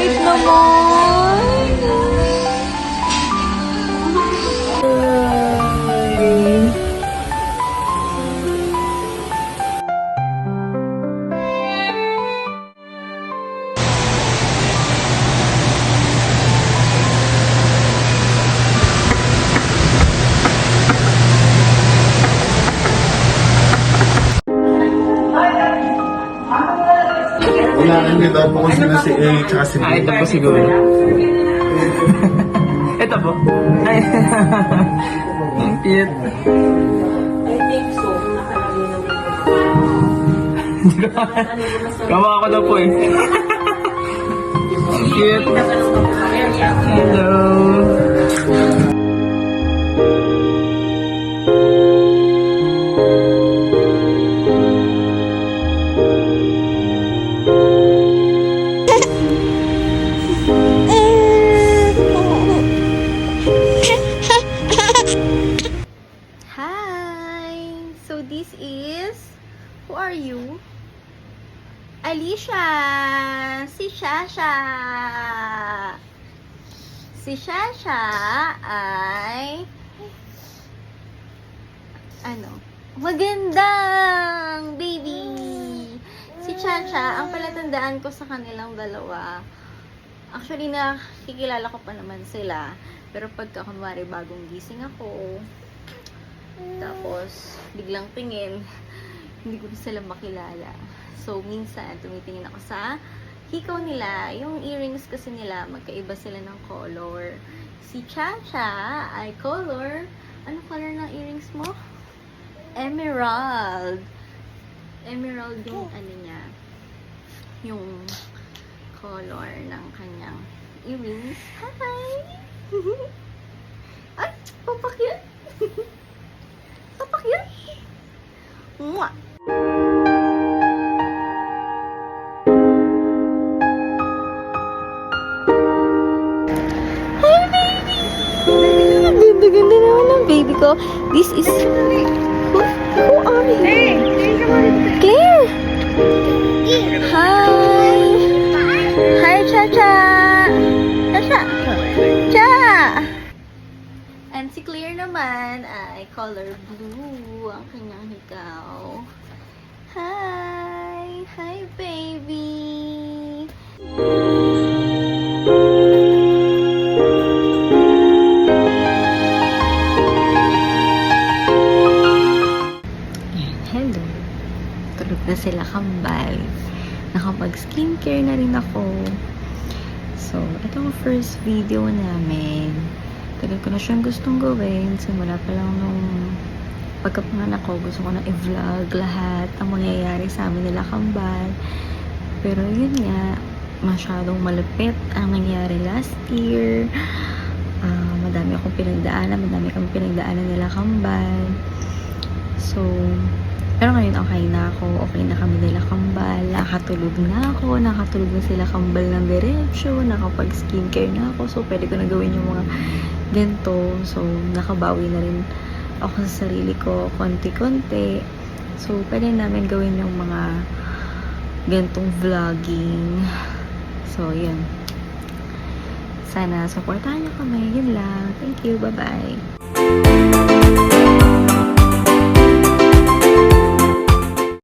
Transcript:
Sweet naman. Wala nyo daw po kasi na si A tsaka si B. Ito po siguro. Ito po. Ay. Ang cute. Kawa ko daw po eh. Ang cute. Hello. Hi! So this is... Who are you? Alicia! Si Shasha! Si Shasha ay... Ano? Magandang baby! Si Shasha, ang palatandaan ko sa kanilang dalawa, actually nakikilala ko pa naman sila, pero pagka kunwari bagong gising ako, tapos biglang tingin, hindi ko na sila makilala. So minsan tumitingin ako sa hikaw nila. Yung earrings kasi nila magkaiba sila ng color. Si Chacha ay color, ano color ng earrings mo? Emerald. Emerald yung ano niya, yung color ng kanyang earrings. Hi! Ay, papakyan! Papakyan! Mwah! Hi, baby! Ganda-ganda naman ng baby ko. This is... Who are you? Claire! Hi! Hi, Cha-Cha! Cha-Cha! Cha! And si Claire naman ay color blue ang kanyang hikaw. Hi! Hi, baby! Hello! Tulog na sila kambal. Nakapag-skincare na rin ako. So, ito ang first video namin. Tagal ko na siyang gustong gawin. Simula pa lang nung pagkapanganak ko, gusto ko na i-vlog lahat ang mangyayari sa amin nila kambal. Pero yun nga, masyadong malupit ang nangyari last year. Madami akong pinagdaanan nila kambal. So, pero ngayon okay na ako. Okay na kami nila kambal. Nakatulog na ako. Nakatulog na sila kambal ng diretsyo. Nakapag-skincare na ako. So, pwede ko na gawin yung mga ganito. So, nakabawi na rin ako sa sarili ko konti-konti. So, pwede namin gawin yung mga ganitong vlogging. So, yun. Sana supportahan niyo kami. Yun lang. Thank you. Bye-bye.